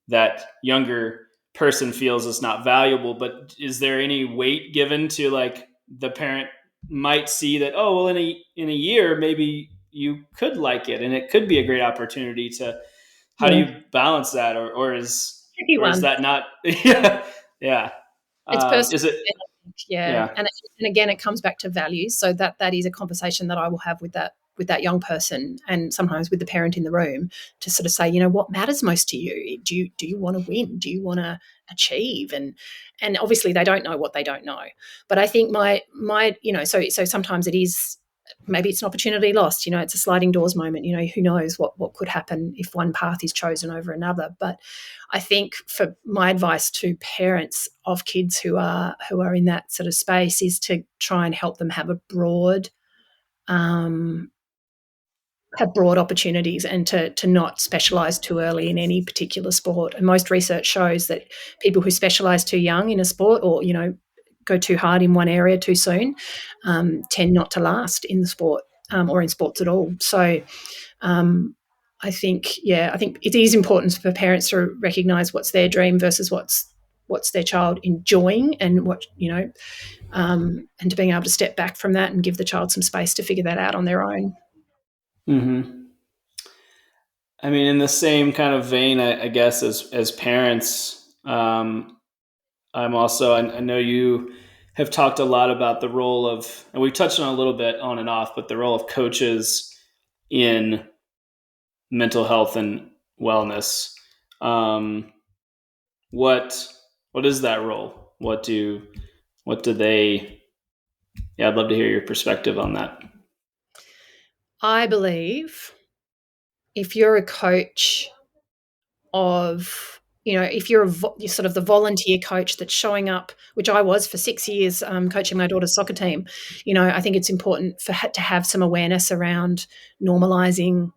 that younger person feels is not valuable, but is there any weight given to like the parent might see that, oh well, in a year maybe you could like it and it could be a great opportunity to, how do Yeah. you balance that? Tricky Or is one. that not, yeah. Yeah. It's personal. Is it, Yeah, yeah. and again, it comes back to values. So that is a conversation that I will have with that young person, and sometimes with the parent in the room, to sort of say, what matters most to you? Do you want to win? Do you want to achieve? And obviously they don't know what they don't know. But I think my so sometimes it is, maybe it's an opportunity lost. It's a sliding doors moment. Who knows what could happen if one path is chosen over another. But I think for my advice to parents of kids who are in that sort of space is to try and help them um, have broad opportunities, and to not specialize too early in any particular sport. And most research shows that people who specialize too young in a sport, or go too hard in one area too soon, tend not to last in the sport, or in sports at all. So I think it is important for parents to recognize what's their dream versus what's their child enjoying, and and to being able to step back from that and give the child some space to figure that out on their own. Hmm. I mean, in the same kind of vein, I guess, as parents, I'm also, I know you have talked a lot about the role of, and we've touched on a little bit on and off, but the role of coaches in mental health and wellness. Um, what what is that role? What do they? Yeah, I'd love to hear your perspective on that. I believe if you're a coach of, if you're sort of the volunteer coach that's showing up, which I was for 6 years, coaching my daughter's soccer team. I think it's important to have some awareness around normalizing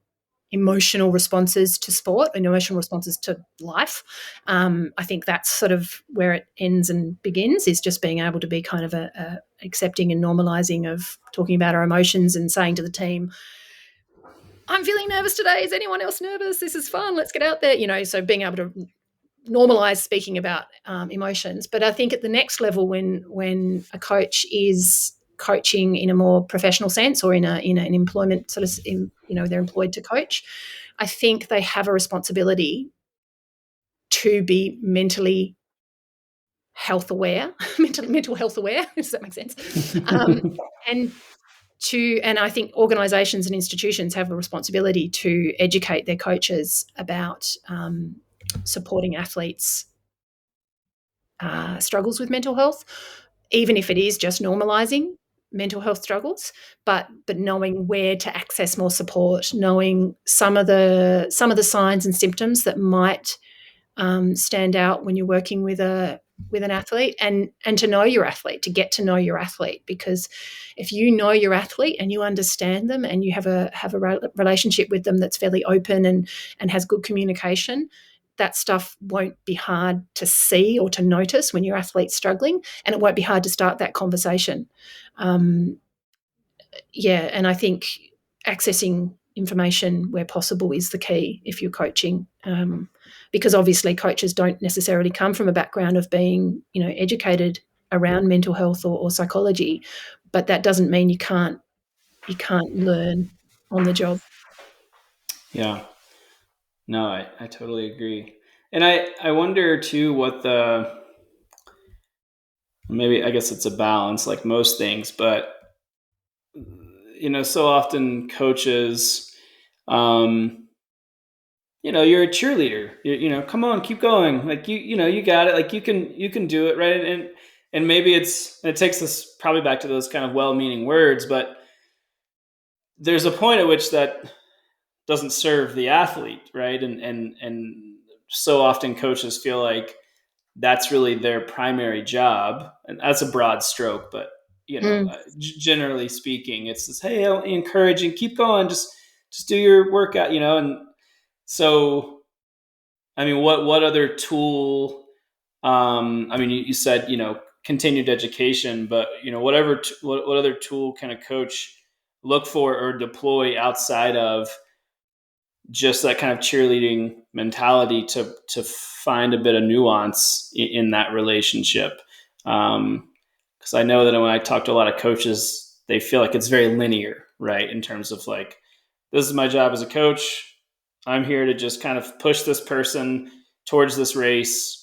emotional responses to sport and emotional responses to life. I think that's sort of where it ends and begins, is just being able to be kind of a accepting and normalizing of talking about our emotions and saying to the team, I'm feeling nervous today. Is anyone else nervous? This is fun. Let's get out there. So being able to normalize speaking about emotions. But I think at the next level, when a coach is coaching in a more professional sense, or in an employment sort of, they're employed to coach, I think they have a responsibility to be mentally health aware, mental health aware. Does that make sense? And I think organisations and institutions have a responsibility to educate their coaches about supporting athletes' struggles with mental health, even if it is just normalising mental health struggles, but knowing where to access more support, knowing some of the signs and symptoms that might stand out when you're working with an athlete, and to know your athlete, to get to know your athlete. Because if you know your athlete and you understand them, and you have a relationship with them that's fairly open and has good communication, that stuff won't be hard to see or to notice when your athlete's struggling, and it won't be hard to start that conversation. And I think accessing information where possible is the key if you're coaching, because obviously coaches don't necessarily come from a background of being educated around mental health or psychology, but that doesn't mean you can't learn on the job. Yeah. No, I totally agree. And I wonder too what maybe, I guess it's a balance like most things, but so often coaches, um, you're a cheerleader. Come on, keep going. Like you got it. Like you can do it, right? And maybe it takes us probably back to those kind of well-meaning words, but there's a point at which that doesn't serve the athlete, right? And so often coaches feel like that's really their primary job, and that's a broad stroke, but Mm. generally speaking, it's this, hey, I'll encourage and keep going, just do your workout, and so I mean, what other tool? I mean, you said continued education, but what other tool can a coach look for or deploy outside of just that kind of cheerleading mentality to find a bit of nuance in that relationship? Because I know that when I talk to a lot of coaches, they feel like it's very linear, right, in terms of like this is my job as a coach. I'm here to just kind of push this person towards this race.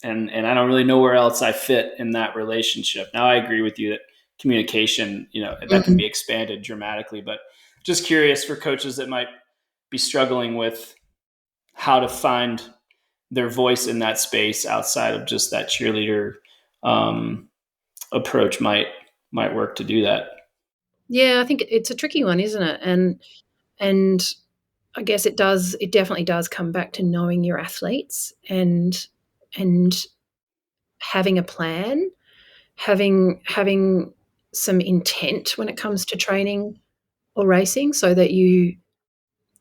And I don't really know where else I fit in that relationship. Now, I agree with you that communication, that can be expanded dramatically, but just curious for coaches that might be struggling with how to find their voice in that space outside of just that cheerleader approach might work to do that. Yeah, I think it's a tricky one, isn't it? And I guess it definitely does come back to knowing your athletes and having a plan, having some intent when it comes to training or racing, so that you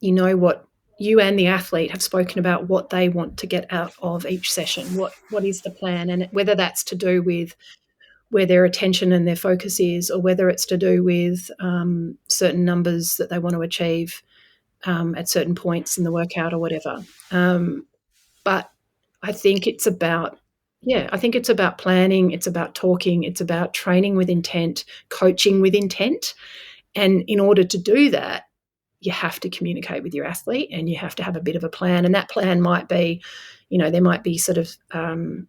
know what you and the athlete have spoken about, what they want to get out of each session, what is the plan, and whether that's to do with where their attention and their focus is, or whether it's to do with certain numbers that they want to achieve at certain points in the workout or whatever. But I think it's about planning, it's about talking, it's about training with intent, coaching with intent. And in order to do that, you have to communicate with your athlete and you have to have a bit of a plan. And that plan might be, there might be sort of,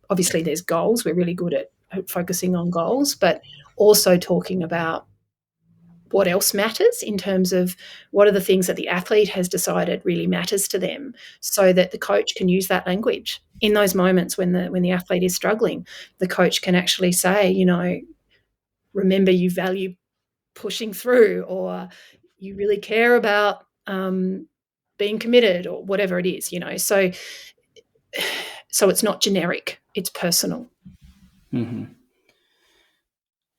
obviously there's goals. We're really good at focusing on goals, but also talking about what else matters in terms of what are the things that the athlete has decided really matters to them, so that the coach can use that language in those moments when the athlete is struggling. The coach can actually say, remember, you value pushing through, or you really care about being committed, or whatever it is, so it's not generic, it's personal. Mm-hmm.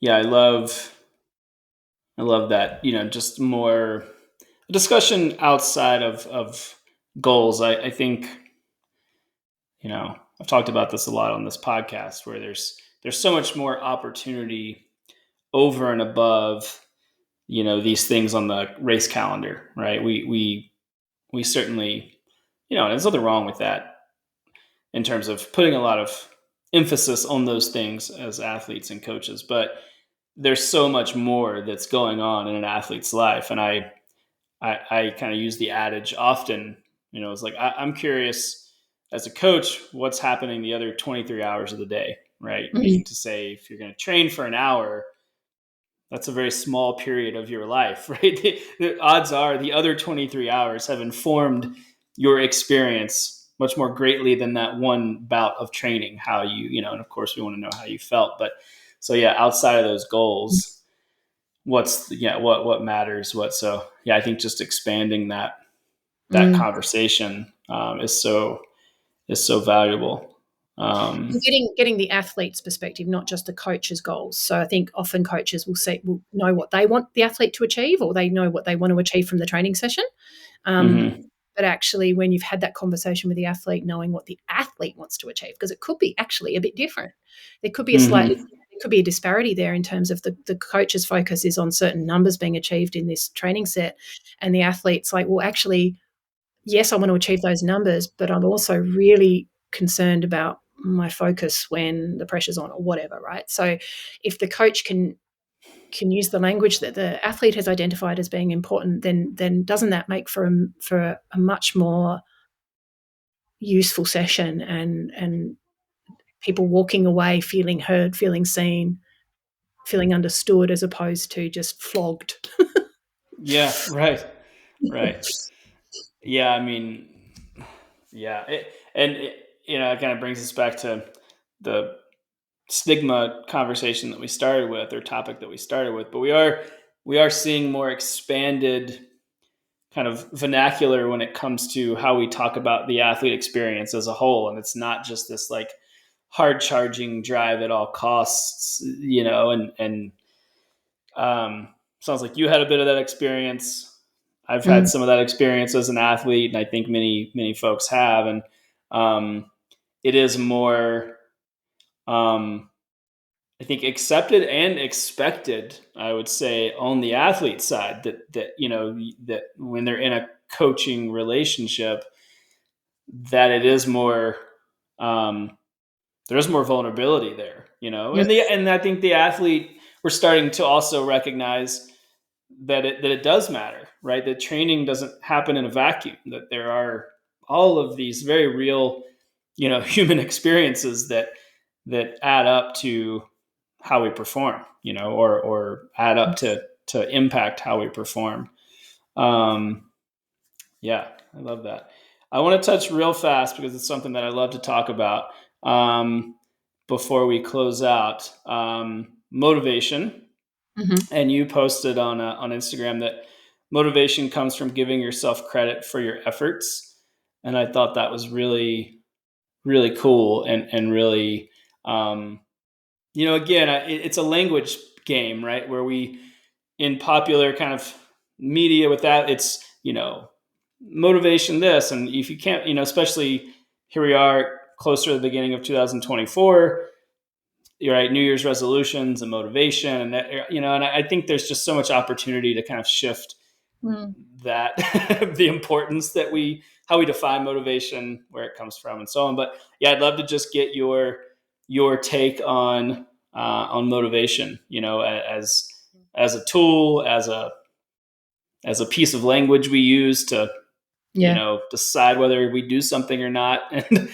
Yeah, I love that, just more discussion outside of goals. I think, I've talked about this a lot on this podcast, where there's so much more opportunity over and above, these things on the race calendar, right? We certainly, and there's nothing wrong with that in terms of putting a lot of emphasis on those things as athletes and coaches, but there's so much more that's going on in an athlete's life. And I kind of use the adage often, it's like, I'm curious as a coach, what's happening the other 23 hours of the day, right? Mm-hmm. Meaning to say, if you're going to train for an hour, that's a very small period of your life, right? The odds are the other 23 hours have informed your experience much more greatly than that one bout of training, how you, and of course we want to know how you felt, but so yeah, outside of those goals, what matters, so yeah, I think just expanding that conversation is so valuable. Getting the athlete's perspective, not just the coach's goals. So I think often coaches will know what they want the athlete to achieve, or they know what they want to achieve from the training session. But actually, when you've had that conversation with the athlete, knowing what the athlete wants to achieve, because it could be actually a bit different. There could be a disparity there in terms of the coach's focus is on certain numbers being achieved in this training set, and the athlete's like, well, actually, yes, I want to achieve those numbers, but I'm also really concerned about my focus when the pressure's on, or whatever, right? So if the coach can use the language that the athlete has identified as being important, then doesn't that make for a much more useful session, and people walking away feeling heard, feeling seen, feeling understood, as opposed to just flogged. Yeah, right. Yeah, I mean, yeah, it kind of brings us back to the stigma conversation that we started with, or topic that we started with, but we are seeing more expanded kind of vernacular when it comes to how we talk about the athlete experience as a whole. And it's not just this like hard charging drive at all costs, and sounds like you had a bit of that experience. I've had some of that experience as an athlete, and I think many folks have. And it is more, I think, accepted and expected, I would say, on the athlete side, that when they're in a coaching relationship, that it is more, there's more vulnerability there, and I think the athlete, we're starting to also recognize that it does matter, right? That training doesn't happen in a vacuum, that there are all of these very real, human experiences that add up to how we perform, or add up to impact how we perform. Um, yeah, I love that. I want to touch real fast because it's something that I love to talk about. Before we close out, motivation. Mm-hmm. And you posted on Instagram that motivation comes from giving yourself credit for your efforts, and I thought that was really, really cool, and really, again, it's a language game, right? Where we, in popular kind of media, with that, it's motivation this, and if you can't, especially here we are closer to the beginning of 2024. You're right, New Year's resolutions and motivation, and and I think there's just so much opportunity to kind of shift Mm. that the importance that how we define motivation, where it comes from, and so on. But yeah, I'd love to just get your take on motivation, as a tool, as a piece of language we use to Yeah. decide whether we do something or not. And,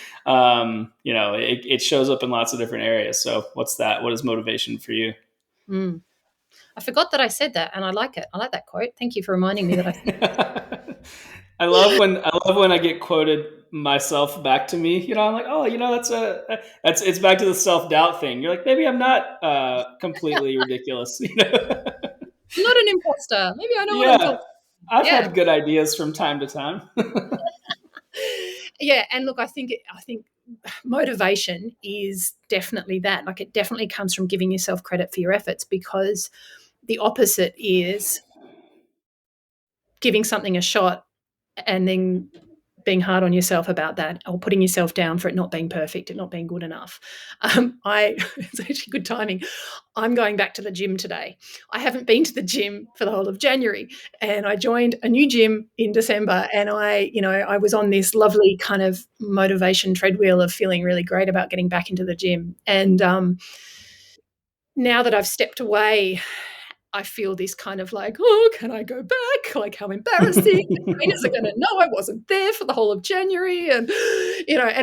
it shows up in lots of different areas. So what's that? What is motivation for you? Mm. I forgot that I said that, and I like it. I like that quote. Thank you for reminding me that I said I love when I get quoted myself back to me. I'm like, oh, it's back to the self-doubt thing. You're like, maybe I'm not completely ridiculous. I'm not an imposter. Maybe I know what I'm Yeah, talking. I've Yeah. had good ideas from time to time. Yeah, and look, I think motivation is definitely that. Like, it definitely comes from giving yourself credit for your efforts, because the opposite is giving something a shot and then being hard on yourself about that, or putting yourself down for it not being perfect, it not being good enough. It's actually good timing. I'm going back to the gym today. I haven't been to the gym for the whole of January, and I joined a new gym in December. And I was on this lovely kind of motivation treadwheel of feeling really great about getting back into the gym. And now that I've stepped away, I feel this kind of like, oh, can I go back? Like, how embarrassing. The trainers are going to know I wasn't there for the whole of January. And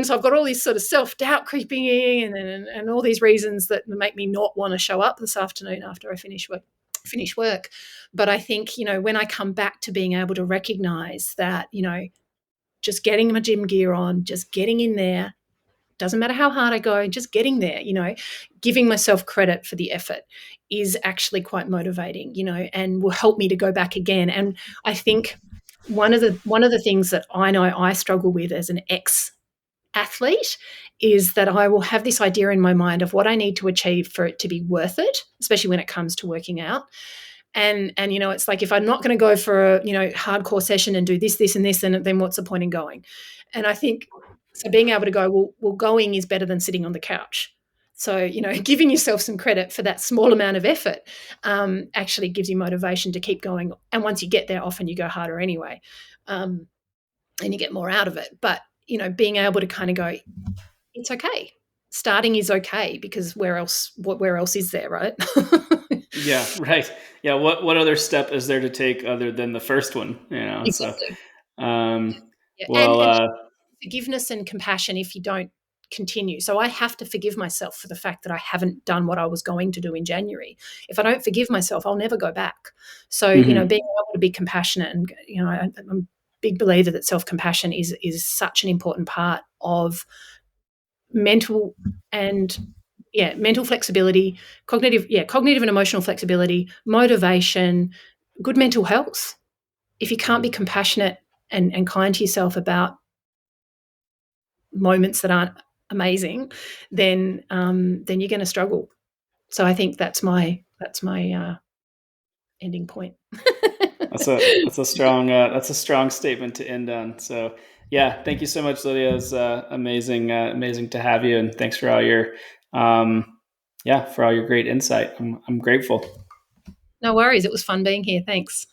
so I've got all these sort of self-doubt creeping in, and all these reasons that make me not want to show up this afternoon after I finish work. But I think, when I come back to being able to recognize that, just getting my gym gear on, just getting in there, doesn't matter how hard I go, just getting there, giving myself credit for the effort is actually quite motivating, and will help me to go back again. And I think one of the things that I know I struggle with as an ex athlete is that I will have this idea in my mind of what I need to achieve for it to be worth it, especially when it comes to working out. And it's like, if I'm not going to go for a hardcore session and do this and this, then what's the point in going? And I think, so being able to go, well, going is better than sitting on the couch. So giving yourself some credit for that small amount of effort actually gives you motivation to keep going. And once you get there, often you go harder anyway, and you get more out of it. But being able to kind of go, it's okay. Starting is okay, because where else is there, right? Yeah, right. Yeah, what other step is there to take other than the first one? So, Exactly. um, Yeah. well, Forgiveness and compassion if you don't continue. So I have to forgive myself for the fact that I haven't done what I was going to do in January. If I don't forgive myself, I'll never go back. So, mhm. being able to be compassionate, and, I'm a big believer that self-compassion is such an important part of mental and mental flexibility, cognitive and emotional flexibility, motivation, good mental health. If you can't be compassionate and kind to yourself about moments that aren't amazing, then you're going to struggle. So I think that's my ending point. That's a strong statement to end on. So yeah, thank you so much, Lydia. It was amazing to have you, and thanks for all your for all your great insight. I'm grateful. No worries. It was fun being here. Thanks.